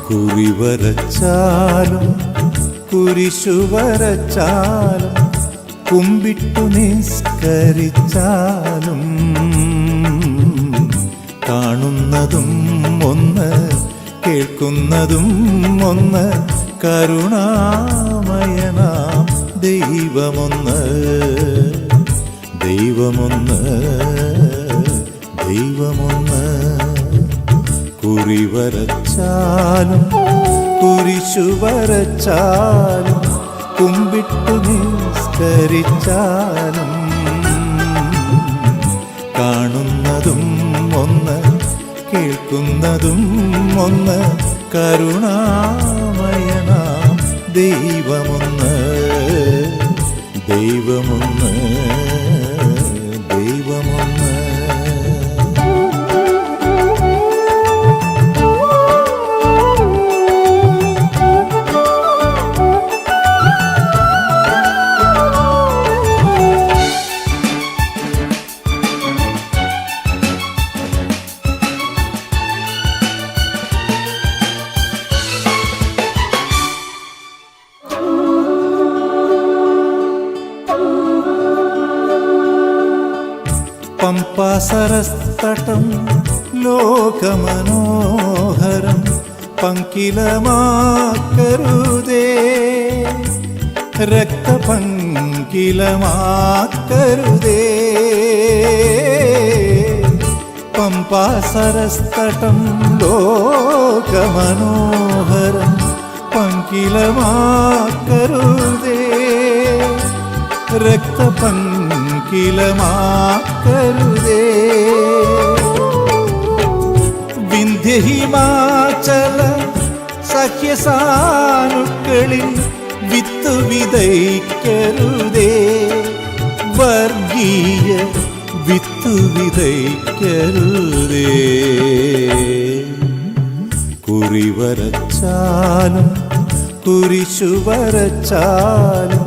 കുറി വരച്ചാലും കുരിശു വരച്ചാലും കുമ്പിട്ടു നിസ്കരിച്ചാലും കാണുന്നതും ഒന്ന് കേൾക്കുന്നതും ഒന്ന് കരുണാമയനാം ദൈവമൊന്ന് ദൈവമൊന്ന് ദൈവമൊന്ന് കുറി വരച്ചാലും കുരിശു വരച്ചാലും കുമ്പിട്ടു നിസ്കരിച്ചാലും കാണുന്നതും ഒന്ന് കേൾക്കുന്നതും ഒന്ന് കരുണാമയനാം ദൈവമൊന്ന് ദൈവമൊന്ന് ദൈവമൊന്ന് പമ്പാസരസ്തടം ലോകമനോഹരം പങ്കിലമാക്കരുതേ രക്തപങ്കിലമാക്കരുതേ പമ്പാസരസ്തടം ലോകമനോഹരം പങ്കിലമാക്കരുതേ രക്തപങ്കിലമാക്കരുതേ വിന്ധ്യഹിമാചല സഖ്യസാനുക്കളിൽ വിത്ത് വിതയ്ക്കരുതേ വർഗീയ വിത്ത് വിതയ്ക്കരുതേ കുറി വരച്ചാലും കുരിശു വരച്ചാലും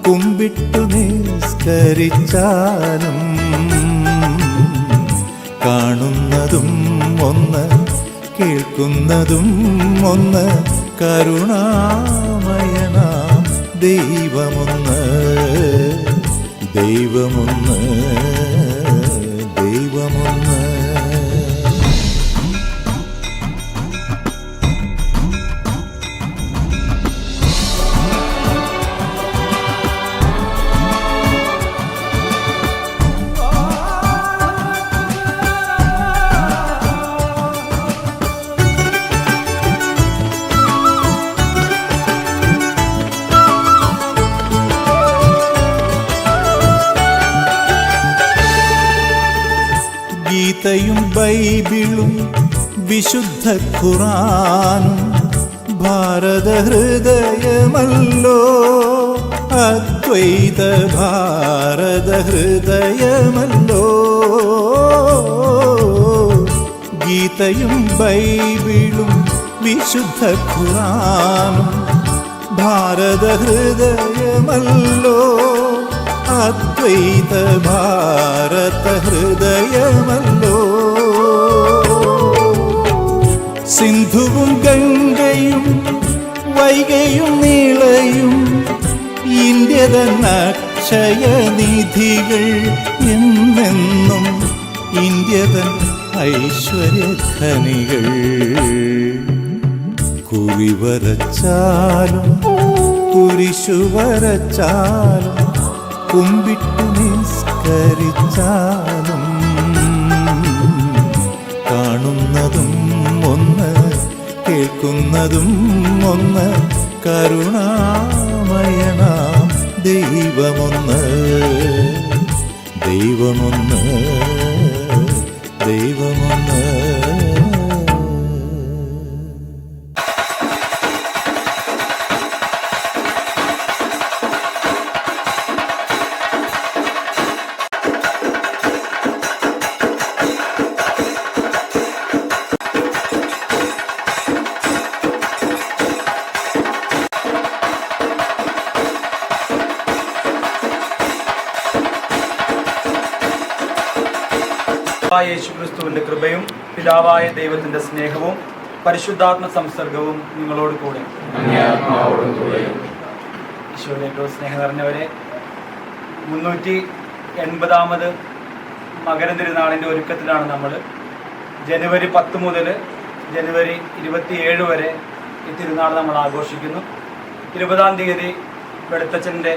കുമ്പിട്ടു നിസ്കരിച്ചാലും കാണുന്നതും ഒന്ന് കേൾക്കുന്നതും ഒന്ന് കരുണാമയനാം ദൈവമൊന്ന് ദൈവമൊന്ന് ദൈവമൊന്ന് ഗീതയും ബൈബിളും വിശുദ്ധ ഖുറാനും ഭാരതഹൃദയമല്ലോ അദ്വൈത ഭാരതഹൃദയമല്ലോ ഗീതയും ബൈബിളും വിശുദ്ധ ഖുറാനും ഭാരതഹൃദയമല്ലോ അദ്വൈത ഭാരത ഹൃദയമല്ലോ സിന്ധുവും ഗംഗയും വൈഗയും നീളയും ഇന്ത്യതൻ അക്ഷയനിധികൾ എന്നെന്നും ഇന്ത്യതൻ ഐശ്വര്യഖനികൾ കുറി വരച്ചാലും കുരിശു വരച്ചാലും കുമ്പിട്ടു നിസ്കരിച്ചാലും കാണുന്നതും ഒന്ന് കേൾക്കുന്നതും ഒന്ന്, കരുണാമയനാം ദൈവമൊന്ന്, ദൈവമൊന്ന്, ദൈവമൊന്ന്. യേശുക്രിസ്തുവിന്റെ കൃപയും പിതാവായ ദൈവത്തിന്റെ സ്നേഹവും പരിശുദ്ധാത്മ സംസർഗവും നിങ്ങളോട് കൂടെ. ഈശോയുടെ ഏറ്റവും സ്നേഹം നിറഞ്ഞവരെ, 380ാമത് മകര തിരുനാളിൻ്റെ ഒരുക്കത്തിലാണ് നമ്മൾ. ജനുവരി 10 മുതൽ ജനുവരി 27 വരെ ഈ തിരുനാൾ നമ്മൾ ആഘോഷിക്കുന്നു. 20-ാം തീയതി വെളുത്തച്ഛൻ്റെ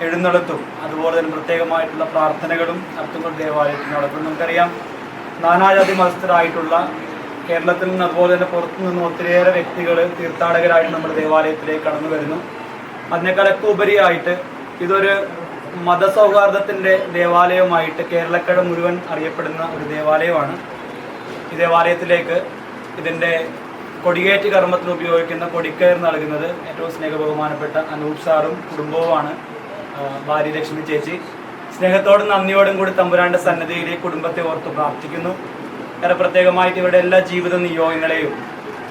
എഴുന്നള്ളത്തും അതുപോലെ തന്നെ പ്രത്യേകമായിട്ടുള്ള പ്രാർത്ഥനകളും അർത്തുങ്കൽ ദേവാലയത്തിൽ നടക്കും. നമുക്കറിയാം, നാനാജാതി മതസ്ഥരായിട്ടുള്ള കേരളത്തിൽ നിന്ന് അതുപോലെ തന്നെ പുറത്തു നിന്നും ഒത്തിരിയേറെ വ്യക്തികൾ തീർത്ഥാടകരായിട്ട് നമ്മുടെ ദേവാലയത്തിലേക്ക് കടന്നു വരുന്നു. അതിനേക്കാളൊക്കെ ഉപരിയായിട്ട് ഇതൊരു മതസൗഹാർദ്ദത്തിൻ്റെ ദേവാലയമായിട്ട് കേരളക്കര മുഴുവൻ അറിയപ്പെടുന്ന ഒരു ദേവാലയമാണ്. ഈ ദേവാലയത്തിലേക്ക് ഇതിൻ്റെ കൊടിയേറ്റ് കർമ്മത്തിന് ഉപയോഗിക്കുന്ന കൊടിക്കയർ നൽകുന്നത് ഏറ്റവും സ്നേഹബഹുമാനപ്പെട്ട അനൂപ് സാറും കുടുംബവുമാണ്. ഭാര്യ ലക്ഷ്മി ചേച്ചി സ്നേഹത്തോടും നന്ദിയോടും കൂടി തമ്പുരാന്റെ സന്നിധിയിലെ കുടുംബത്തെ ഓർത്ത് പ്രാർത്ഥിക്കുന്നു. ഏറെ പ്രത്യേകമായിട്ട് ഇവരുടെ എല്ലാ ജീവിത നിയോഗങ്ങളെയും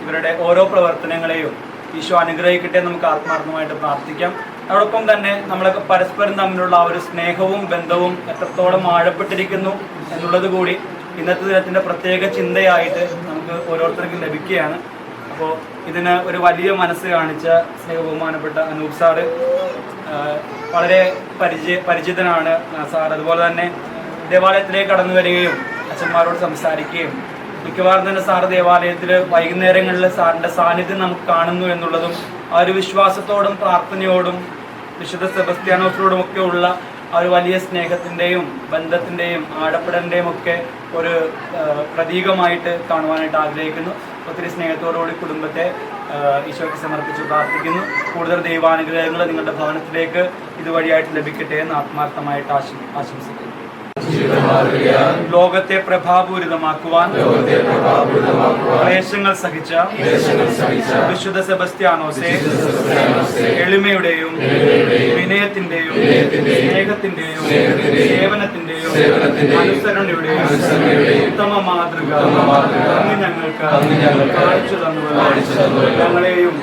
ഇവരുടെ ഓരോ പ്രവർത്തനങ്ങളെയും ഈശോ അനുഗ്രഹിക്കട്ടെ നമുക്ക് ആത്മാർത്ഥമായിട്ട് പ്രാർത്ഥിക്കാം. അതോടൊപ്പം തന്നെ നമ്മളൊക്കെ പരസ്പരം തമ്മിലുള്ള ആ ഒരു സ്നേഹവും ബന്ധവും എത്രത്തോളം ആഴപ്പെട്ടിരിക്കുന്നു എന്നുള്ളത് കൂടി ഇന്നത്തെ ദിനത്തിൻ്റെ പ്രത്യേക ചിന്തയായിട്ട് നമുക്ക് ഓരോരുത്തർക്കും ലഭിക്കുകയാണ്. അപ്പോൾ ഇതിന് ഒരു വലിയ മനസ്സ് കാണിച്ച സ്നേഹബഹുമാനപ്പെട്ട അനൂപ് സാറ് വളരെ പരിചിതനാണ് സാർ. അതുപോലെ തന്നെ ദേവാലയത്തിലേക്ക് കടന്നു വരികയും അച്ഛന്മാരോട് സംസാരിക്കുകയും മിക്കവാറും തന്നെ സാറ് ദേവാലയത്തിൽ വൈകുന്നേരങ്ങളിൽ സാറിൻ്റെ സാന്നിധ്യം നമുക്ക് കാണുന്നു എന്നുള്ളതും ആ ഒരു വിശ്വാസത്തോടും പ്രാർത്ഥനയോടും വിശുദ്ധ സെബസ്ത്യാനോസിനോടും ഒക്കെ ഉള്ള ആ ഒരു വലിയ സ്നേഹത്തിൻ്റെയും ബന്ധത്തിൻ്റെയും ആഴപ്പെടലിൻ്റെയും ഒക്കെ ഒരു പ്രതീകമായിട്ട് കാണുവാനായിട്ട് ആഗ്രഹിക്കുന്നു. ഒത്തിരി സ്നേഹത്തോടുകൂടി കുടുംബത്തെ ഈശോയ്ക്ക് സമർപ്പിച്ച് പ്രാർത്ഥിക്കുന്നു. കൂടുതൽ ദൈവാനുഗ്രഹങ്ങൾ നിങ്ങളുടെ ഭവനത്തിലേക്ക് ഇതുവഴിയായിട്ട് ലഭിക്കട്ടെ എന്ന് ആത്മാർത്ഥമായിട്ട് ആശംസിക്കുന്നു. ലോകത്തെ പ്രഭാപൂരിതമാക്കുവാൻ ക്ലേശങ്ങൾ സഹിച്ച വിശുദ്ധ സെബസ്ത്യാനോസെ, എളിമയുടെയും വിനയത്തിന്റെയും സ്നേഹത്തിന്റെയും സേവനത്തിന്റെയും അനുസരണയുടെയും ഉത്തമ മാതൃക അങ്ങ് ഞങ്ങൾക്ക് കാണിച്ചു തന്നുവല്ലോ. ഞങ്ങളെയും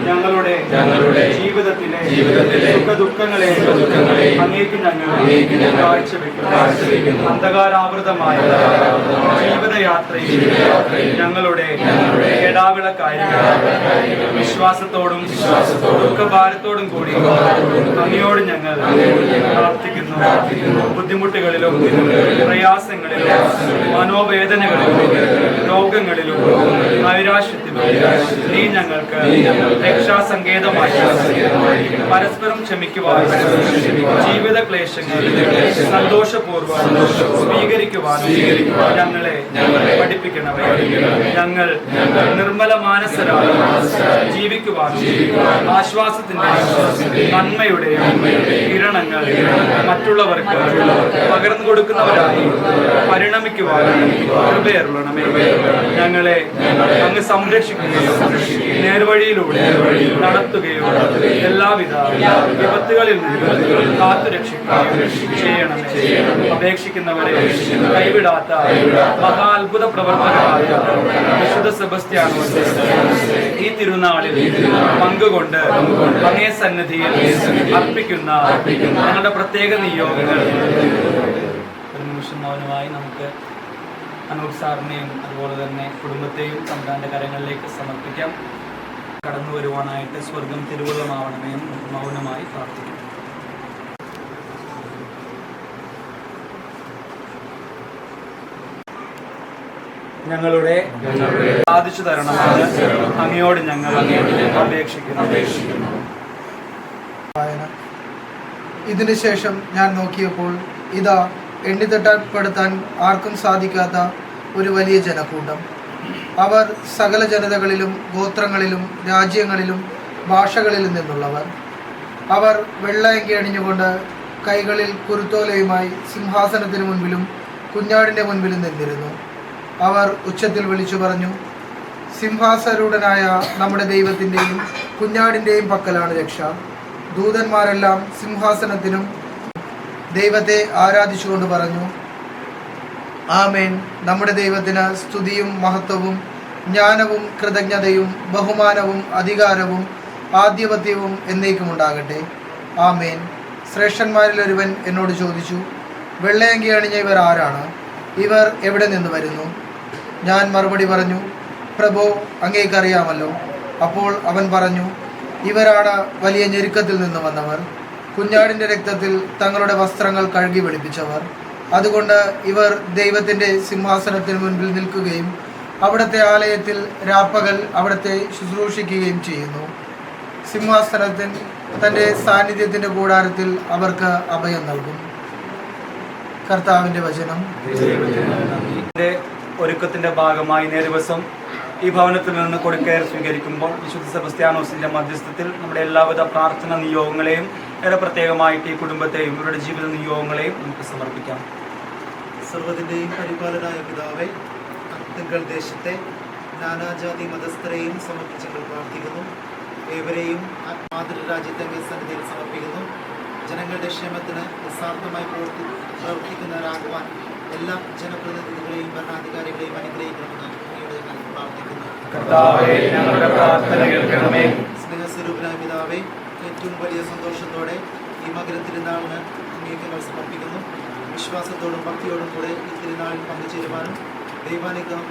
ഞങ്ങളുടെ ജീവിതത്തിലെ സുഖദുഃഖങ്ങളെയും അങ്ങേക്ക് ഞങ്ങൾ കാഴ്ചവെക്കുന്നു. അന്ധകാരാവൃതമായ ജീവിതയാത്രയിൽ ഞങ്ങളുടെ ഇടാവിളക്കായിരിക്കും. വിശ്വാസത്തോടും ദുഃഖഭാരത്തോടും കൂടി അങ്ങയോട് ഞങ്ങൾ പ്രാർത്ഥിക്കുന്നു. ബുദ്ധിമുട്ടുകളിലും പ്രയാസങ്ങളിലും മനോവേദനകളിലും രോഗങ്ങളിലും നൈരാശ്യത്തിലും നീ ഞങ്ങൾക്ക് രക്ഷാസങ്കേതമായി പരസ്പരം ക്ഷമിക്കുവാൻ ജീവിത ക്ലേശങ്ങൾ സന്തോഷപൂർവ്വം സ്വീകരിക്കുവാൻ ഞങ്ങളെ പഠിപ്പിക്കണമേ. ഞങ്ങൾ നിർമ്മല മാനസരായി ജീവിക്കുവാൻ ആശ്വാസത്തിന്റെയും നന്മയുടെയും കിരണങ്ങൾ മറ്റുള്ളവർക്ക് പകർന്നു കൊടുക്കുന്നവരായി പരിണമിക്കുവാൻ കൃപയരുളണമേ. ഞങ്ങളെ അങ്ങ് സംരക്ഷിക്കുകയും നേർവഴിയിലൂടെ നടത്തുകയും എല്ലാവിധ വിപത്തുകളിൽ നിന്ന് കാത്തുരക്ഷിക്കുകയും ചെയ്യണമേ. അപേക്ഷിക്കുന്നവരെ കൈവിടാത്ത മഹാ അത്ഭുത പ്രവർത്തകരായ വിശുദ്ധ സെബസ്ത്യാനോസ് ഈ തിരുനാളിൽ പങ്കുകൊണ്ട് അങ്ങേ സന്നിധിയിൽ അർപ്പിക്കുന്ന ഞങ്ങളുടെ പ്രത്യേക നിയോഗങ്ങൾ ഒരു നിമിഷം മൗനമായി നമുക്ക് അനൂപ് സാറിനെയും അതുപോലെ തന്നെ കുടുംബത്തെയും തമ്പുരാന്റെ കരങ്ങളിലേക്ക് സമർപ്പിക്കാം. കടന്നു വരുവാനായിട്ട് സ്വർഗം തിരുവുള്ളമാവണമേ മൗനമായി പ്രാർത്ഥിക്കാം. ഞങ്ങളുടെ സാധിച്ചു തരണമെന്ന് അങ്ങയോട് ഞങ്ങൾ അപേക്ഷിക്കുന്നു. ഇതിനുശേഷം ഞാൻ നോക്കിയപ്പോൾ ഇതാ എണ്ണിത്തട്ടാപ്പെടുത്താൻ ആർക്കും സാധിക്കാത്ത ഒരു വലിയ ജനക്കൂട്ടം. അവർ സകല ജനതകളിലും ഗോത്രങ്ങളിലും രാജ്യങ്ങളിലും ഭാഷകളിലും നിന്നുള്ളവർ. അവർ വെള്ളയങ്കി അണിഞ്ഞുകൊണ്ട് കൈകളിൽ കുരുത്തോലയുമായി സിംഹാസനത്തിന് മുൻപിലും കുഞ്ഞാടിൻ്റെ മുൻപിലും നിന്നിരുന്നു. അവർ ഉച്ചത്തിൽ വിളിച്ചു പറഞ്ഞു, സിംഹാസനൂഢനായ നമ്മുടെ ദൈവത്തിൻ്റെയും കുഞ്ഞാടിൻ്റെയും പക്കലാണ് രക്ഷ. ദൂതന്മാരെല്ലാം സിംഹാസനത്തിനും ദൈവത്തെ ആരാധിച്ചുകൊണ്ട് പറഞ്ഞു, ആമേൻ. നമ്മുടെ ദൈവത്തിന് സ്തുതിയും മഹത്വവും ജ്ഞാനവും കൃതജ്ഞതയും ബഹുമാനവും അധികാരവും ആധിപത്യവും എന്നേക്കും ഉണ്ടാകട്ടെ. ആമേൻ. ശ്രേഷ്ഠന്മാരിൽ ഒരുവൻ എന്നോട് ചോദിച്ചു, വെള്ളയങ്കി അണിഞ്ഞ ഇവർ ആരാണ്? ഇവർ എവിടെ നിന്ന് വരുന്നു? ഞാൻ മറുപടി പറഞ്ഞു, പ്രഭോ, അങ്ങേക്കറിയാമല്ലോ. അപ്പോൾ അവൻ പറഞ്ഞു, ഇവരാണ് വലിയ ഞെരുക്കത്തിൽ നിന്ന് വന്നവർ, കുഞ്ഞാടിൻ്റെ രക്തത്തിൽ തങ്ങളുടെ വസ്ത്രങ്ങൾ കഴുകി വെളുപ്പിച്ചവർ. അതുകൊണ്ട് ഇവർ ദൈവത്തിൻ്റെ സിംഹാസനത്തിന് മുൻപിൽ നിൽക്കുകയും അവിടുത്തെ ആലയത്തിൽ രാപ്പകൽ അവിടുത്തെ ശുശ്രൂഷിക്കുകയും ചെയ്യുന്നു. സിംഹാസനത്തിൽ തൻ്റെ സാന്നിധ്യത്തിൻ്റെ കൂടാരത്തിൽ അവർക്ക് അഭയം നൽകും. കർത്താവിൻ്റെ വചനം. ഒരുക്കത്തിന്റെ ഭാഗമായി ഇന്നേ ദിവസം ഈ ഭവനത്തിൽ നിന്ന് കൊടുക്കയർ സ്വീകരിക്കുമ്പോൾ വിശുദ്ധ സെബസ്ത്യാനോസിന്റെ മധ്യസ്ഥത്തിൽ നമ്മുടെ എല്ലാവിധ പ്രാർത്ഥന നിയോഗങ്ങളെയും ഏറെ പ്രത്യേകമായിട്ട് ഈ കുടുംബത്തെയും ഇവരുടെ ജീവിത നിയോഗങ്ങളെയും നമുക്ക് സമർപ്പിക്കാം. സർവ്വതിൻ്റെയും പരിപാലനായ പിതാവേ, തിങ്കൾ ദേശത്തെ നാനാജാതി മതസ്ഥരെയും സമർപ്പിച്ച് പ്രാർത്ഥിക്കുന്നു. ഏവരെയും മാതൃരാജ്യത്തെ സന്നിധിയിൽ സമർപ്പിക്കുന്നു. ജനങ്ങളുടെ ക്ഷേമത്തിന് നിസ്വാർത്ഥമായി പ്രവർത്തിക്കുന്നവരാകുവാൻ എല്ലാ ജനപ്രതിനിധികളെയും ഭരണാധികാരികളെയും അനുഗ്രഹിക്കണമെന്ന് പ്രാർത്ഥിക്കുന്നു. സ്നേഹസ്വരൂപനായ പിതാവേ, ഏറ്റവും വലിയ സന്തോഷത്തോടെ ഈ മകര തിരുനാളിന് അങ്ങേക്ക് സമർപ്പിക്കുന്നു. വിശ്വാസത്തോടും ഭക്തിയോടും കൂടെ ഈ തിരുനാളിൽ പങ്കുചേരുവാനും ദൈവാനുഗ്രഹം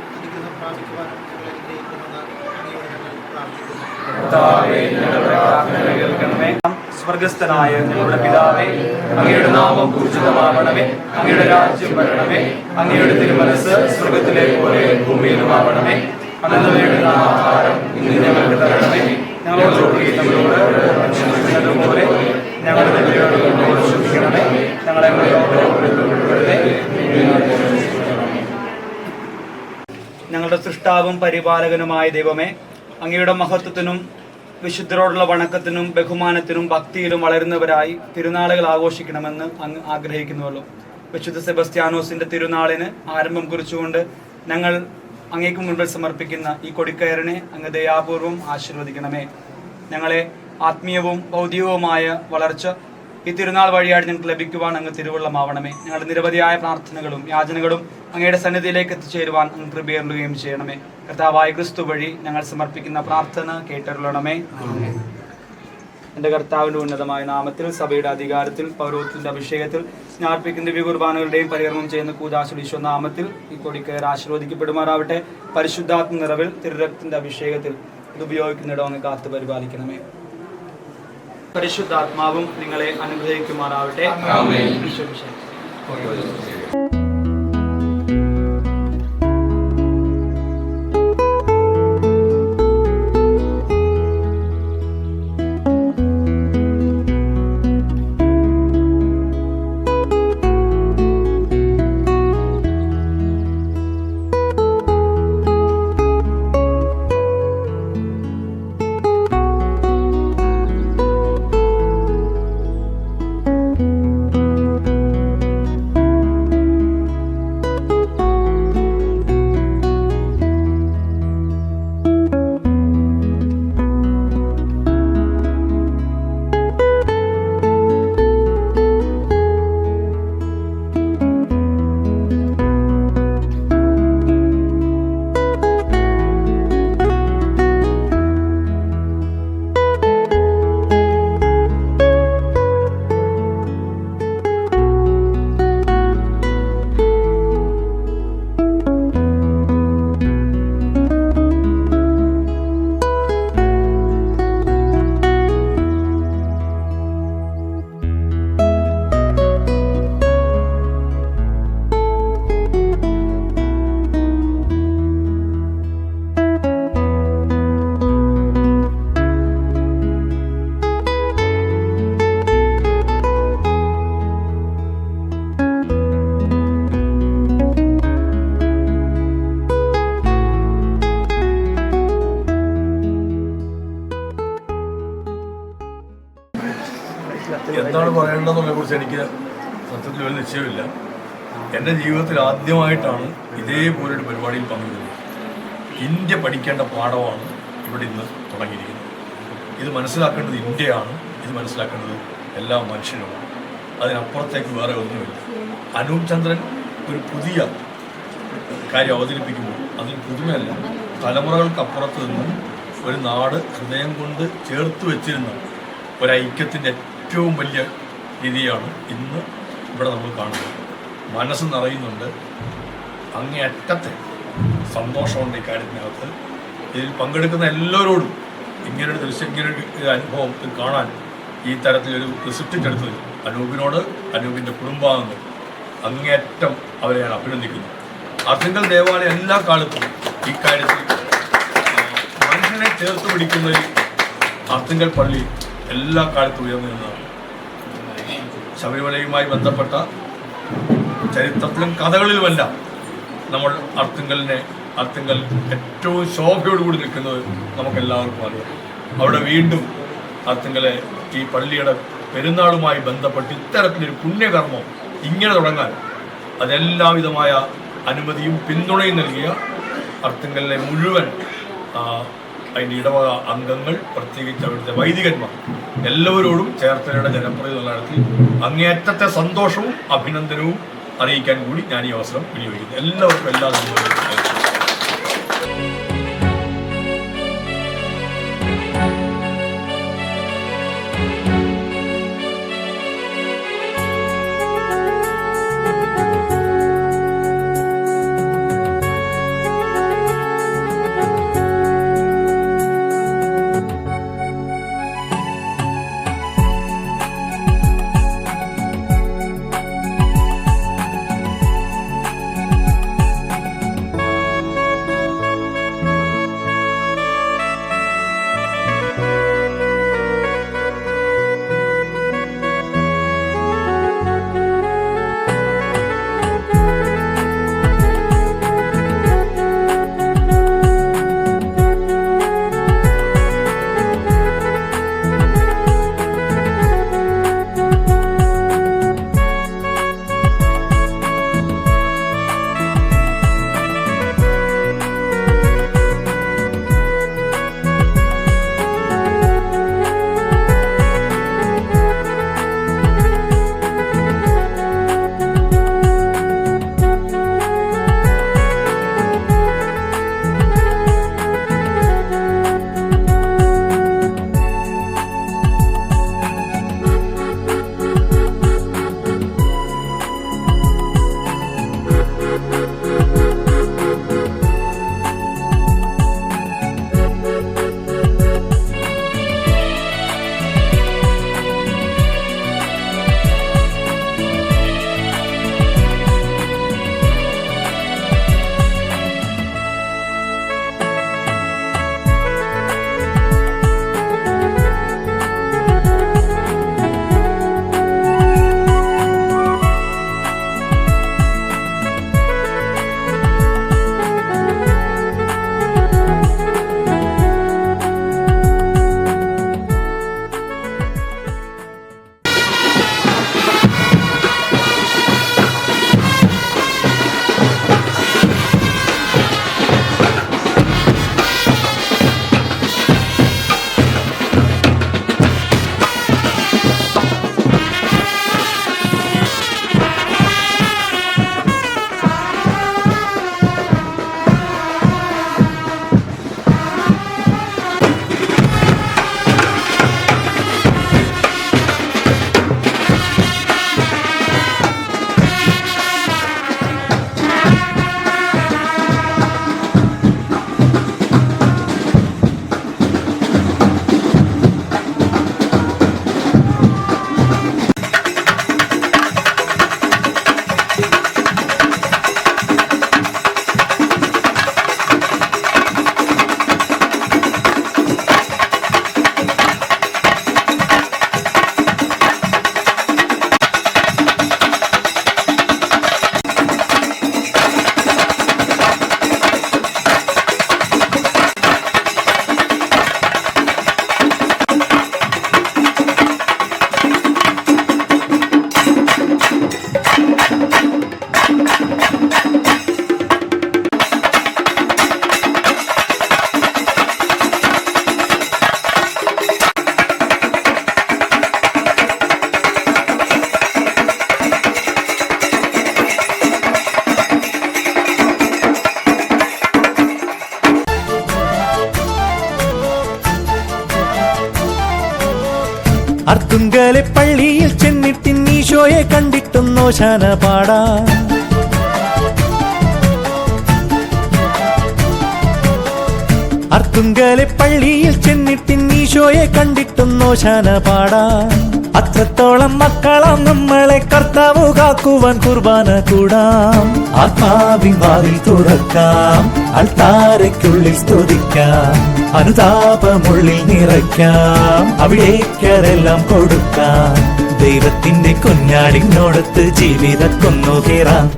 പ്രാപിക്കുവാനും ഞങ്ങൾ അനുഗ്രഹിക്കണമെന്ന് അങ്ങയോട് ഞങ്ങൾ പ്രാർത്ഥിക്കുന്നു. സ്വർഗസ്ഥനായ ഞങ്ങളുടെ പിതാവേ, അങ്ങയുടെ നാമം പൂജിതമാവണമേ, അങ്ങയുടെ രാജ്യം വരണമേ, അങ്ങയുടെ തിരുമനസ് സ്വർഗത്തിലെ പോലെ ഭൂമിയിലുമാവണമേ. അന്നു വേണ്ടുന്ന ആഹാരം ഇന്ന് ഞങ്ങൾക്ക് തരണമേ. ഞങ്ങളോട് ക്ഷമിക്കുന്നതുപോലെ ഞങ്ങളുടെ തെറ്റുകളോട് ക്ഷമിക്കണമേ. ഞങ്ങളെ ഞങ്ങളുടെ സൃഷ്ടാവും പരിപാലകനുമായ ദൈവമേ, അങ്ങയുടെ മഹത്വത്തിനും വിശുദ്ധരോടുള്ള വണക്കത്തിനും ബഹുമാനത്തിനും ഭക്തിയിലും വളരുന്നവരായി തിരുനാളുകൾ ആഘോഷിക്കണമെന്ന് അങ്ങ് ആഗ്രഹിക്കുന്നുവല്ലോ. വിശുദ്ധ സെബസ്ത്യാനോസിന്റെ തിരുനാളിന് ആരംഭം കുറിച്ചുകൊണ്ട് ഞങ്ങൾ അങ്ങേക്ക് മുൻപിൽ സമർപ്പിക്കുന്ന ഈ കൊടിക്കയറിനെ അങ്ങ് ദയാപൂർവം ആശീർവദിക്കണമേ. ഞങ്ങളെ ആത്മീയവും ഭൗതികവുമായ വളർച്ച ഈ തിരുനാൾ വഴിയായിട്ട് ഞങ്ങൾക്ക് ലഭിക്കുവാൻ അങ്ങ് തിരുവുള്ളമാവണമേ. ഞങ്ങളുടെ നിരവധിയായ പ്രാർത്ഥനകളും യാചനകളും അങ്ങയുടെ സന്നിധിയിലേക്ക് എത്തിച്ചേരുവാൻ അങ്ങ് കൃപയേറുകയും ചെയ്യണമേ. കർത്താവായ ക്രിസ്തു വഴി ഞങ്ങൾ സമർപ്പിക്കുന്ന പ്രാർത്ഥന കേട്ടരുളണമേ. എൻ്റെ കർത്താവിൻ്റെ ഉന്നതമായ നാമത്തിൽ സഭയുടെ അധികാരത്തിൽ പൗരോഹിത്യത്തിന്റെ അഭിഷേകത്തിൽ സ്നാർപ്പിക്കുന്ന ദിവ്യ കുർബാനകളുടെയും പരികർമ്മം ചെയ്യുന്ന കൂദാശ ഈശോ നാമത്തിൽ ഈ കൊടിക്കയർ ആശീർവദിക്കപ്പെടുമാറാവട്ടെ. പരിശുദ്ധാത്മ നിറവിൽ തിരുരക്തത്തിന്റെ അഭിഷേകത്തിൽ ഇത് ഉപയോഗിക്കുന്നിടം അങ്ങ് കാത്തു പരിപാലിക്കണമേ. പരിശുദ്ധാത്മാവും നിങ്ങളെ അനുഗ്രഹിക്കുമാറാവട്ടെ. എന്താണ് പറയേണ്ടതെന്നുള്ളതിനെ കുറിച്ച് എനിക്ക് സത്യത്തിൽ ഒരു നിശ്ചയമില്ല. എൻ്റെ ജീവിതത്തിൽ ആദ്യമായിട്ടാണ് ഇതേപോലൊരു പരിപാടിയിൽ പങ്കെടുക്കുന്നത്. ഇന്ത്യ പഠിക്കേണ്ട പാഠമാണ് ഇവിടെ ഇന്ന് തുടങ്ങിയിരിക്കുന്നത്. ഇത് മനസ്സിലാക്കേണ്ടത് ഇന്ത്യയാണ്, ഇത് മനസ്സിലാക്കേണ്ടത് എല്ലാ മനുഷ്യനുമാണ്. അതിനപ്പുറത്തേക്ക് വേറെ ഒന്നുമില്ല. അനൂപ് ചന്ദ്രൻ ഒരു പുതിയ കാര്യം അവതരിപ്പിക്കുമ്പോൾ അതിന് പുതുമയല്ല, തലമുറകൾക്കപ്പുറത്ത് നിന്ന് ഒരു നാട് ഹൃദയം കൊണ്ട് ചേർത്ത് വെച്ചിരുന്ന ഒരൈക്യത്തിൻ്റെ ഏറ്റവും വലിയ രീതിയാണ് ഇന്ന് ഇവിടെ നമ്മൾ കാണുന്നത്. മനസ്സ് നിറയുന്നുണ്ട്, അങ്ങേയറ്റത്തെ സന്തോഷമുണ്ട് ഈ കാര്യത്തിനകത്ത്. ഇതിൽ പങ്കെടുക്കുന്ന എല്ലാവരോടും ഇങ്ങനൊരു ദൃശ്യം, ഇങ്ങനൊരു അനുഭവം കാണാൻ ഈ തരത്തിലൊരു റിസിപ്റ്റ് എടുത്തത് അനൂപിനോട്, അനൂപിൻ്റെ കുടുംബാംഗങ്ങൾ അങ്ങേയറ്റം അവരെ ഞാൻ അഭിനന്ദിക്കുന്നു. ആർത്തിങ്കൽ ദേവാലയം എല്ലാ കാലത്തും ഈ കാര്യത്തിൽ മനുഷ്യനെ ചേർത്ത് പിടിക്കുന്നതിൽ ആർത്തിങ്കൽ പള്ളി എല്ലാ കാലത്തും ഉയർന്നു നിന്നതാണ്. ശബരിമലയുമായി ബന്ധപ്പെട്ട ചരിത്രത്തിലും കഥകളിലുമെല്ലാം നമ്മൾ ആർത്തിങ്കൽ ഏറ്റവും ശോഭയോടുകൂടി നിൽക്കുന്നത് നമുക്കെല്ലാവർക്കും അറിയാം. അവിടെ വീണ്ടും ആർത്തിങ്കലെ ഈ പള്ളിയുടെ പെരുന്നാളുമായി ബന്ധപ്പെട്ട് ഇത്തരത്തിലൊരു പുണ്യകർമ്മം ഇങ്ങനെ തുടങ്ങാൻ അതെല്ലാവിധമായ അനുമതിയും പിന്തുണയും നൽകിയ ആർത്തിങ്കലിലെ മുഴുവൻ അതിൻ്റെ ഇടവക അംഗങ്ങൾ, പ്രത്യേകിച്ച് അവിടുത്തെ വൈദികന്മാർ എല്ലാവരോടും ചേർത്തലയുടെ ജനപ്രതിനിധി നടത്തി അങ്ങേയറ്റത്തെ സന്തോഷവും അഭിനന്ദനവും അറിയിക്കാൻ കൂടി ഞാൻ ഈ അവസരം വിനിയോഗിക്കുന്നു. എല്ലാവർക്കും എല്ലാ നന്ദികളും. അർത്തുങ്കലെ പള്ളിയിൽ ചെന്നിട്ടിൻ ഈശോയെ കണ്ടിട്ടും ഓശാന പാടാം. അർത്തുങ്കലെ പള്ളിയിൽ ചെന്നിട്ടിൻ ഈശോയെ കണ്ടിട്ടും ഓശാന പാടാം. അത്രത്തോളം മക്കളാം നമ്മളെ കർത്താവ് കാക്കുവാൻ കുർബാന കൂടാം. ആത്മാവിൻ വാതിൽ തുറക്കാം, അൾത്താരയ്ക്കുള്ളിൽ സ്തുതിക്കാം, അനുതാപമുള്ളിൽ നിറയ്ക്കാം, അവിടേക്കരെല്ലാം കൊടുക്കാം. ദൈവത്തിന്റെ കുഞ്ഞാടിനോടത്ത് ജീവിതക്കൊന്നു കയറാം.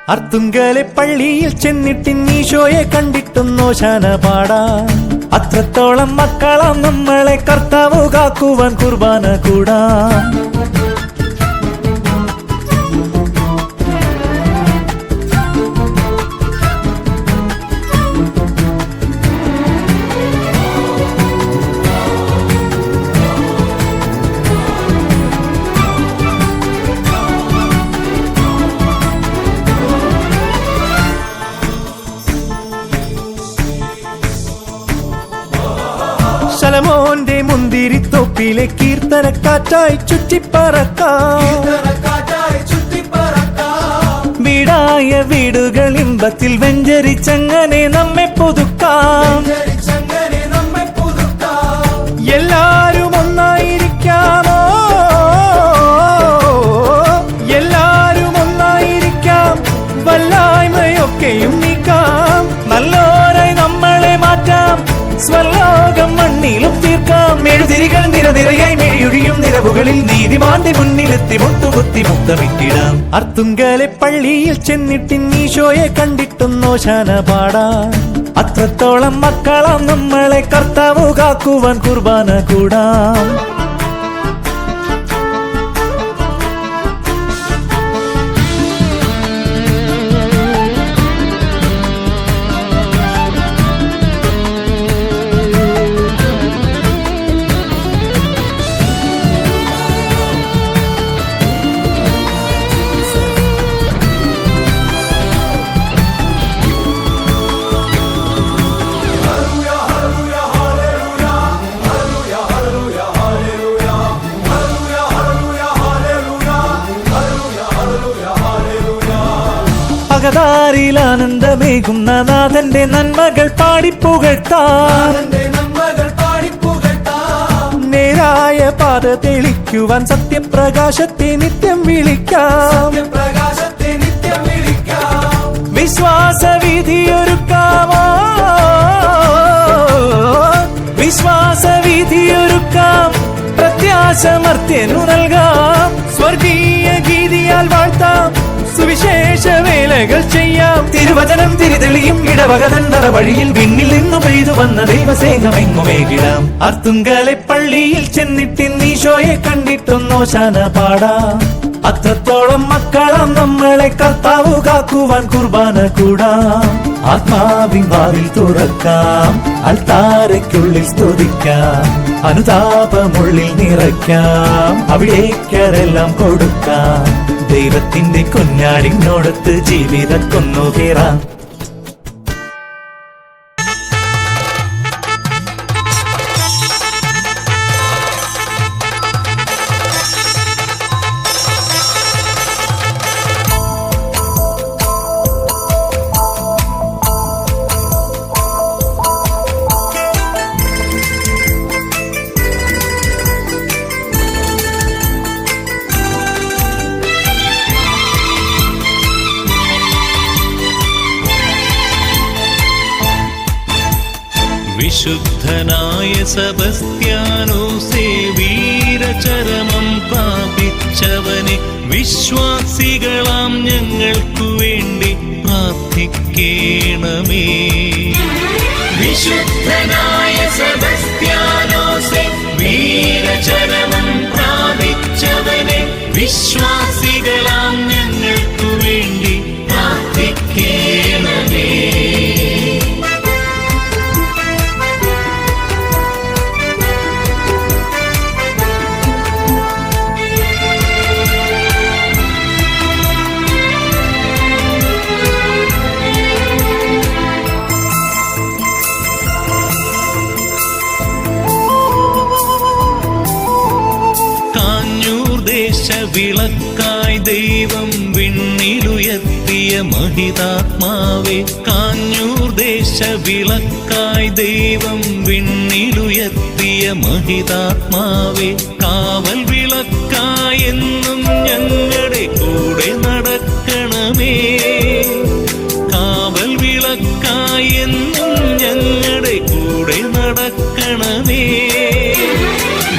അർത്തുങ്കലെ പള്ളിയിൽ ചെന്നിട്ടിൻ ഈശോയെ കണ്ടിട്ടും ഓശാന പാടാം. അത്രത്തോളം മക്കളാം നമ്മളെ കർത്താവ് കാക്കുവാൻ കുർബാന കൂടാം. ശലോമോന്റെ മുന്തിരിത്തോപ്പിലെ കീർത്തനക്കാറ്റായി ചുറ്റിപ്പറക്കാം. വീടായ വീടുകൾ ഇമ്പത്തിൽ വെഞ്ചരിച്ചങ്ങനെ നമ്മെ പുതുക്കാം. എല്ലാരും ഒന്നായിരിക്കാമോ, എല്ലാരും ഒന്നായിരിക്കാം, വല്ലായ്മയൊക്കെയും നീക്കാം, നല്ലോരായി നമ്മളെ മാറ്റാം, സ്വർലോകം മണ്ണിലും തീർക്കാം. മെഴുതിരികൾ നിരനിരയായി മെഴിയൊഴിയും നിരവുകളിൽ നീതിമാന്റെ മുന്നിലെത്തി മുട്ടുകുത്തി മുത്തമിട്ടിടാം. അർത്തുങ്കലെ പള്ളിയിൽ ചെന്നിട്ടിൻ ഈശോയെ കണ്ടിട്ടും ഓശാന പാടാം. അത്രത്തോളം മക്കളാം നമ്മളെ കർത്താവ് കാക്കുവാൻ കുർബാന കൂടാം. പകതാരിൽ ആനന്ദമേകുന്ന നാഥന്റെ നന്മകൾ പാടിപ്പുകഴ്ത്താം. നേരായ പാത തെളിക്കുവാൻ സത്യപ്രകാശത്തെ നിത്യം വിളിക്കാം. വിശ്വാസവിധിയൊരുക്കാമോ, വിശ്വാസവിധിയൊരുക്കാം, പ്രത്യാശമർത്യനു നൽകാം. സ്വർഗീയ ഗീതിയാൽ വാഴ്ത്താം, സുവിശേഷ വേലകൾ ചെയ്യാം. തിരുവചനം തിരിതെളിയും ഇടവകതന്തറ വഴിയിൽ വിണ്ണിൽ നിന്നു പെയ്തു വന്ന ദൈവസേനമെങ്ങുമേകിടാം. അർത്തുങ്കലെ പള്ളിയിൽ ചെന്നിട്ടിൻ ഈശോയെ കണ്ടിട്ടും ഓശാന പാടാം. അത്രത്തോളം മക്കളാം നമ്മളെ കർത്താവ് കാക്കുവാൻ കുർബാന കൂടാം. ആത്മാവിൻ വാതിൽ തുറക്കാം, അൾത്താരയ്ക്കുള്ളിൽ സ്തുതിക്കാം, അനുതാപമുള്ളിൽ നിറയ്ക്കാം, അവിടേക്കരെല്ലാം കൊടുക്കാം. ദൈവത്തിന്റെ കുഞ്ഞാടിനോടത്ത് ജീവിതക്കൊന്നു കയറാം. വിശുദ്ധനായ സെബസ്ത്യാനോസേ, വീരചരമം പ്രാപിച്ചവനെ, വിശ്വാസികളാം ഞങ്ങൾക്കു വേണ്ടി പ്രാർത്ഥിക്കേണമേ. വിശുദ്ധനായ സെബസ്ത്യാനോസേ, വീരചരമം പ്രാപിച്ചവനെ, വിശ്വാസികളാം ഞങ്ങൾക്കു വേണ്ടി പ്രാർത്ഥിക്കേണമേ. വിളക്കായി ദൈവം വിണ്ണിലുയർത്തിയ മഹിതാത്മാവേ, കാഞ്ഞൂർ ദേശ വിളക്കായി ദൈവം വിണ്ണിലുയർത്തിയ മഹിതാത്മാവേ, കാവൽ വിളക്കായി എന്നും ഞങ്ങളുടെ കൂടെ നടക്കണമേ, കാവൽ വിളക്കായി എന്നും ഞങ്ങളുടെ കൂടെ നടക്കണമേ.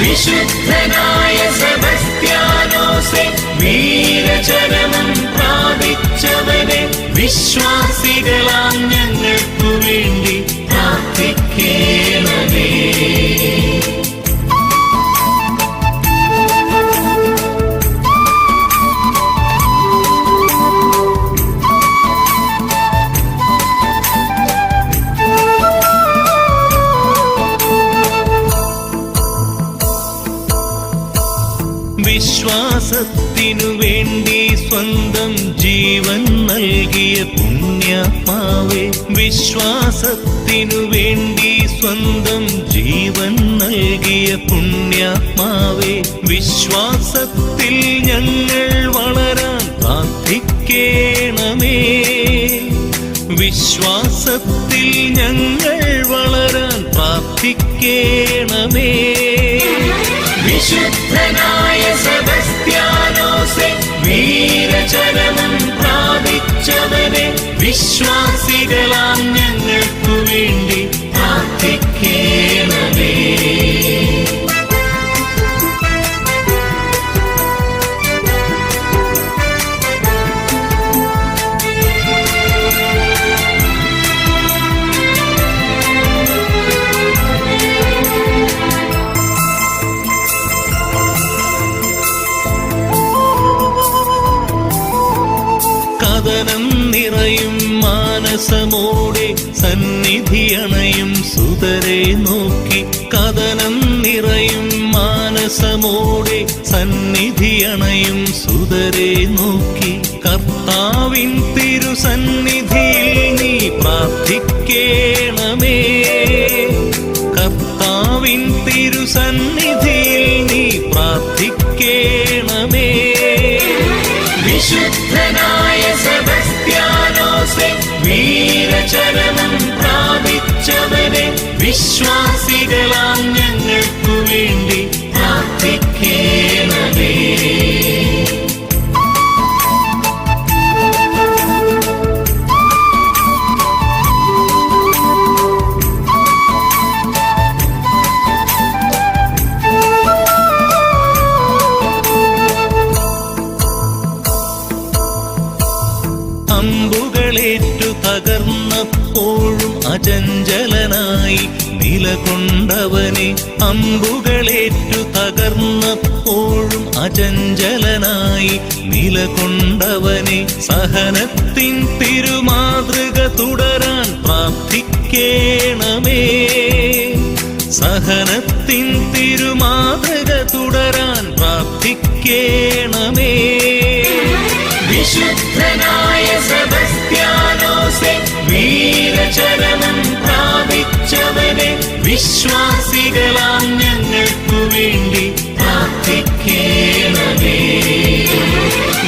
വിശുദ്ധനായ സെബസ്ത്യാനോസേ, വീരചരമം പ്രാപിച്ചവനെ, വിശ്വാസികളാം ഞങ്ങൾക്കു വേണ്ടി പ്രാർത്ഥിക്കണമേ. വിശ്വാസത്തിനു വേണ്ടി സ്വന്തം ജീവൻ നൽകിയ പുണ്യാത്മാവേ, വിശ്വാസത്തിനു വേണ്ടി സ്വന്തം ജീവൻ നൽകിയ പുണ്യാത്മാവേ, വിശ്വാസത്തിൽ ഞങ്ങൾ വളരാൻ പ്രാർത്ഥിക്കണമേ, വിശ്വാസത്തിൽ ഞങ്ങൾ വളരാൻ പ്രാർത്ഥിക്കണമേ. വിശുദ്ധനായ സെബസ്ത്യാനോസേ, വീരചരമം പ്രാപിച്ചവനെ, വിശ്വാസികളാം ഞങ്ങൾക്കു വേണ്ടി പ്രാർത്ഥിക്കണമേ. കഥനം നിറയും മാനസമോടെ സന്നിധിയണയും സുതരെ നോക്കി, കഥനം നിറയും മാനസമോടെ സന്നിധിയണയും സുതരെ നോക്കി, കർത്താവിൻ തിരുസന്നിധിയിൽ നീ പ്രാർത്ഥിക്കണമേ, കർത്താവിൻ തിരുസന്നിധിയിൽ നീ പ്രാർത്ഥിക്കണമേ. വിശുദ്ധനായ സെബസ്ത്യാനോസേ, വീരചരമം പ്രാപിച്ചവനെ, വിശ്വാസികളാം ഞങ്ങൾക്കു വേണ്ടി പ്രാർത്ഥിക്കണമേ. അമ്പുകളേറ്റു തകർന്നപ്പോഴും അചഞ്ചലനായി നിലകൊണ്ടവനെ, അമ്പുകളേറ്റു തകർന്നപ്പോഴും അചഞ്ചലനായി നിലകൊണ്ടവനെ, സഹനത്തിൻ തിരുമാതൃക തുടരാൻ പ്രാർത്ഥിക്കണമേ, സഹനത്തിൻ തിരുമാതൃക തുടരാൻ പ്രാർത്ഥിക്കണമേ. വിശുദ്ധനായ സെബസ്ത്യാനോസേ, വീരചരമം പ്രാപിച്ചവനെ, വിശ്വാസികളാം ഞങ്ങൾക്കു വേണ്ടി പ്രാർത്ഥിക്കണമേ.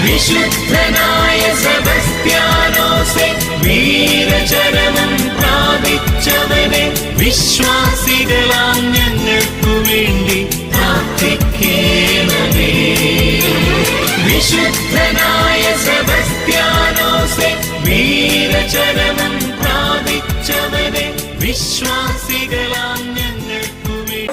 വിശുദ്ധനായ സെബസ്ത്യാനോസേ, വീരചരമം പ്രാപിച്ചവനെ, വിശ്വാസികളാം ഞങ്ങൾക്കു വേണ്ടി പ്രാർത്ഥിക്കണമേ. വിശുദ്ധനായ സെബസ്ത്യാനോസേ, വീരചരമം പ്രാപിച്ചവനെ, വിശ്വാസികളാം ഞങ്ങൾക്കു വേണ്ടി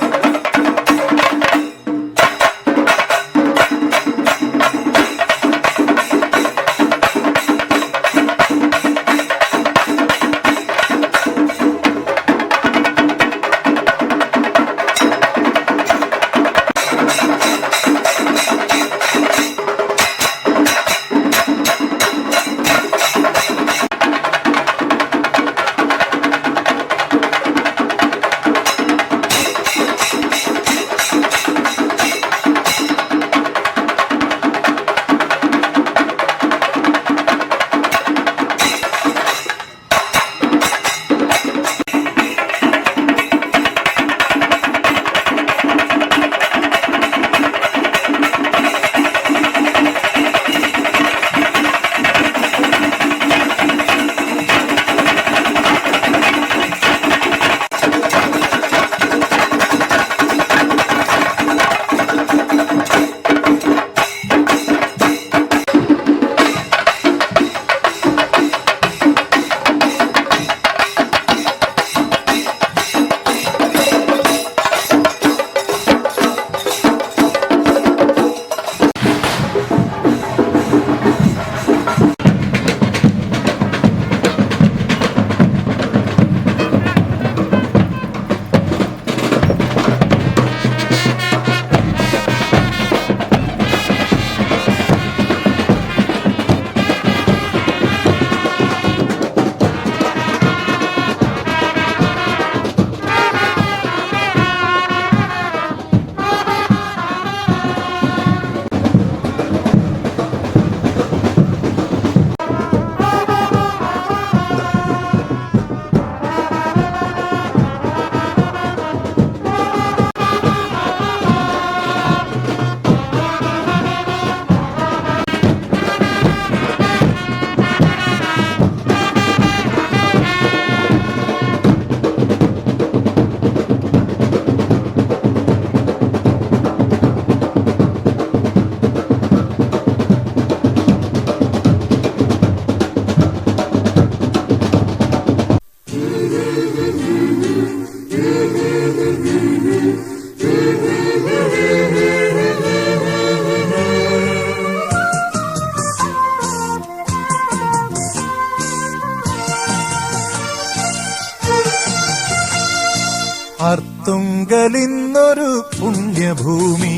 അർത്തുങ്കലിന്നൊരു പുണ്യഭൂമി,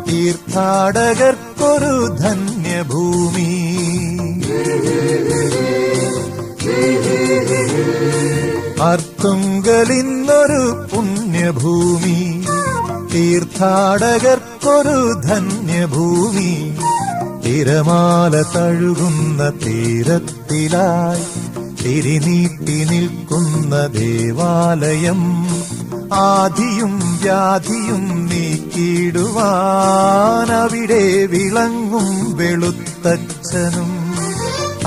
തീർത്ഥാടകർക്കൊരു ധന്യഭൂമി. അർത്തുങ്കലിന്നൊരു പുണ്യഭൂമി, തീർത്ഥാടകർക്കൊരു ധന്യഭൂമി. തിരമാല തഴുകുന്ന തീരത്തിലായി തിരിനീട്ടി നിൽക്കുന്ന ദേവാലയം, ആദിയും വ്യാധിയും നീക്കിടുവാൻ അവിടെ വിളങ്ങും വെളുത്തച്ഛനും.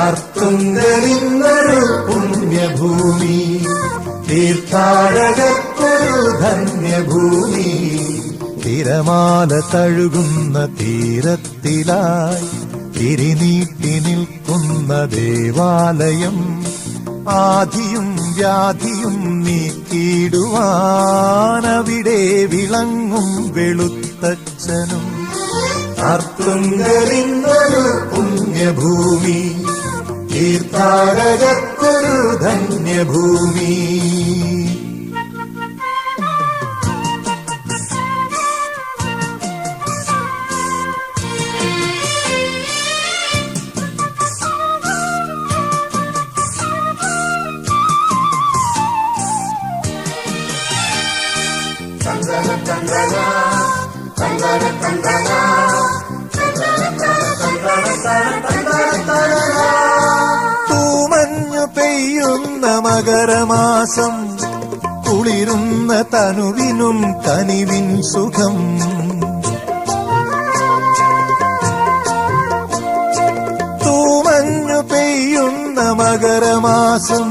അർത്തുങ്കലിന്നൊരു പുണ്യഭൂമി, തീർത്ഥാടകർക്കൊരു ധന്യഭൂമി. തിരമാല തഴുകുന്ന തീരത്തിലായി തിരിനീട്ടി നിൽക്കുന്ന ദേവാലയം, ആദിയും വ്യാധിയും നീക്കിടുവാൻ അവിടെ വിളങ്ങും വെളുത്തച്ഛനും. അർത്തുങ്കലിന്നൊരു പുണ്യഭൂമി, തീർത്ഥാടകർക്കൊരു ധന്യഭൂമി. തൂമഞ്ഞു പെയ്യുന്ന മകരമാസം, കുളിരുന്ന തനുവിനും കനിവിൻ സുഖം. തൂമഞ്ഞു പെയ്യുന്ന മകരമാസം,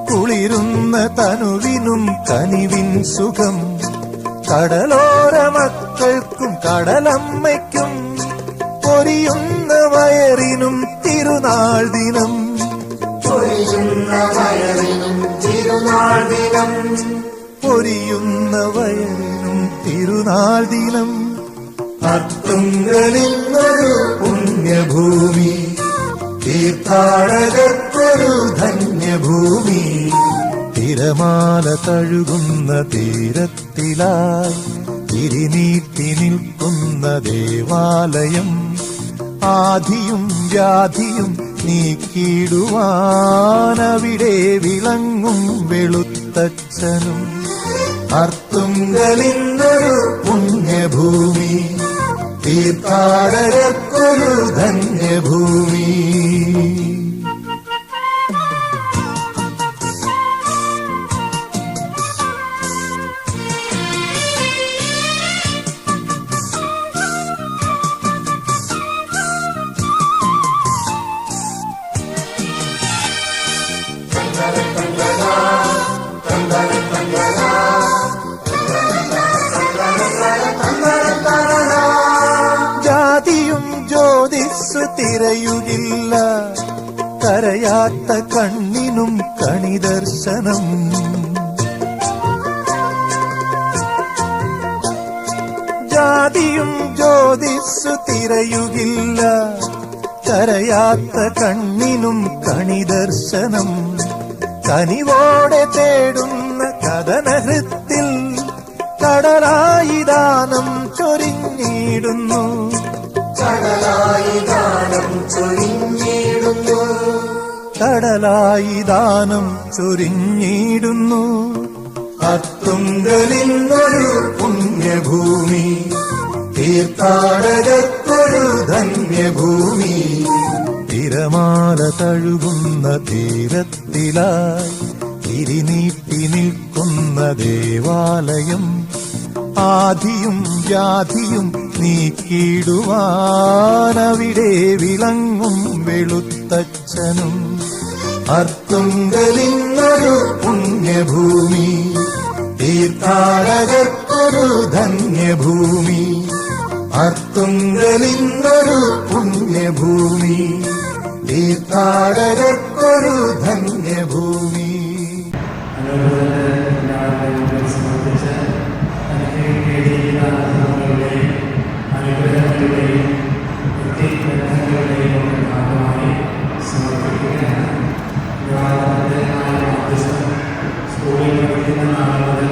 കുളിരുന്ന തനുവിനും കനിവിൻ സുഖം. കടലോര മക്കൾക്കും കടലമ്മയ്ക്കും പൊരിയുന്ന വയറിനും തിരുനാൾ ദിനം. പൊരിയുന്ന വയറിനും തിരുനാൾ ദിനം. പൊരിയുന്ന വയറിനും തിരുനാൾ ദിനം. അർത്തുങ്കലിന്നൊരു പുണ്യഭൂമി, തീർത്ഥാടകർക്കൊരു ധന്യഭൂമി. തിരമാല തഴുകുന്ന തീരത്തിലായി തിരിനീട്ടി നിൽക്കുന്ന ദേവാലയം, ആദിയും വ്യാധിയും നീക്കിടുവാൻ അവിടെ വിളങ്ങും വെളുത്തച്ഛനും. അർത്തുങ്കലിന്നൊരു പുണ്യഭൂമി, തീർത്ഥാടകർക്കൊരു ധന്യഭൂമി. ജാതിയും ജ്യോതിസ്സു തിരയുകില്ല, കരയാത്ത കണ്ണിനും കണിദർശനം. ജാതിയും ജ്യോതിസ്സു തിരയുകില്ല, കരയാത്ത കണ്ണിനും കണിദർശനം. കനിവോടെ തേടുന്ന കഥനഹൃത്തിൽ കടലായി ദാനം ചൊരിഞ്ഞിടുന്നു. കടലായി ദാനം ചൊരിഞ്ഞിടുന്നു. കടലായി ദാനം ചൊരിഞ്ഞിടുന്നു. അർത്തുങ്കലിന്നൊരു പുണ്യഭൂമി, തീർത്ഥാടകർക്കൊരു ധന്യഭൂമി. തിരമാല തഴുകുന്ന തീരത്തിലായി തിരിനീട്ടി നിൽക്കുന്ന ദേവാലയം, ആദിയും വ്യാധിയും നീക്കിടുവാൻ അവിടെ വിളങ്ങും വെളുത്തച്ഛനും. അർത്തുങ്കലിന്നൊരു പുണ്യഭൂമി, തീർത്ഥാടകർക്കൊരു ധന്യഭൂമി. അർത്തുങ്കലിന്നൊരു പുണ്യഭൂമി, തീർത്ഥാടകർക്കൊരു ധന്യഭൂമി. സ്കൂളിൽ പഠിക്കുന്ന നാളുകൾ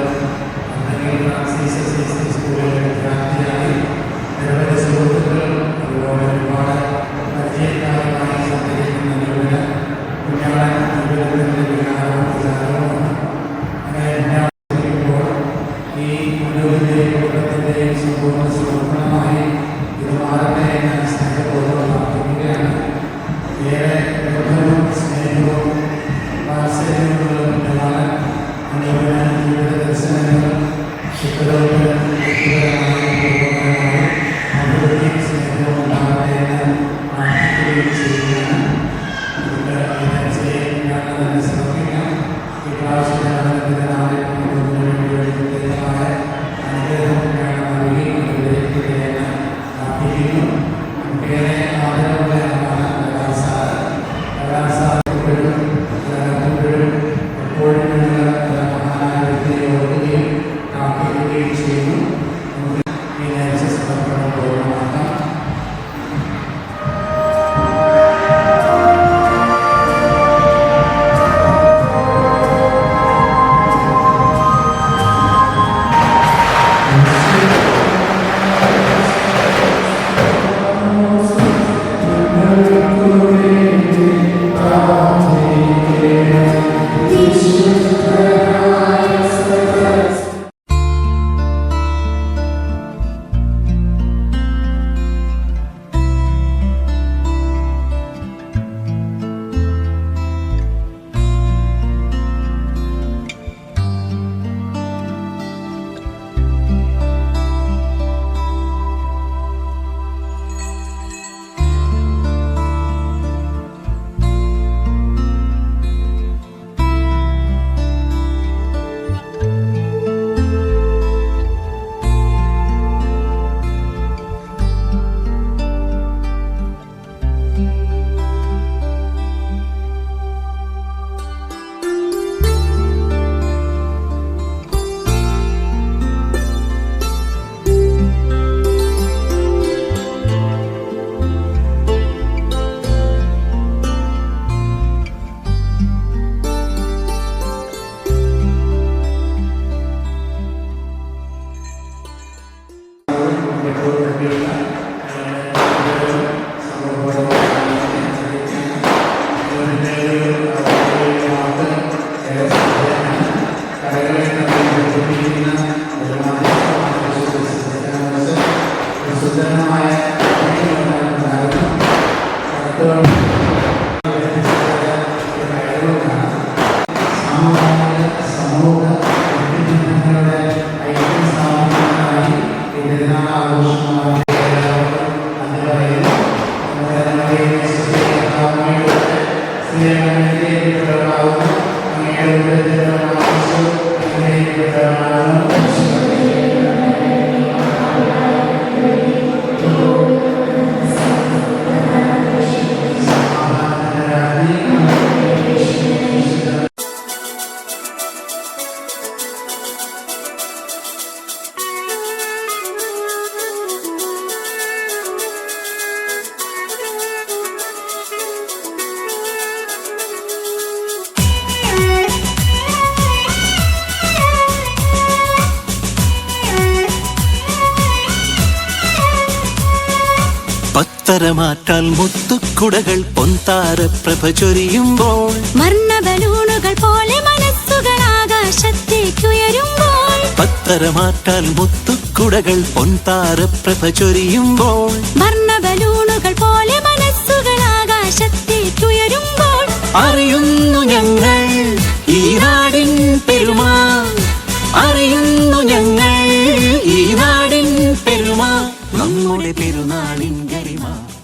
പത്തരമാറ്റാൽ മുത്തുക്കുടകൾ പൊന്താര പ്രഭ ചൊരിയുമ്പോൾ വർണ്ണബലൂണുകൾ പോലെ മനസ്സുകൾ ആകാശത്തേക്കുയരുമ്പോൾ പത്തരമാറ്റാൽ മുത്തുക്കുടകൾ പൊന്താര പ്രഭ ചൊരിയുമ്പോൾ വർണ്ണബലൂണുകൾ പോലെ മനസ്സുകൾ ആകാശത്തേക്കുയരുമ്പോൾ അറിയുന്നു ഞങ്ങൾ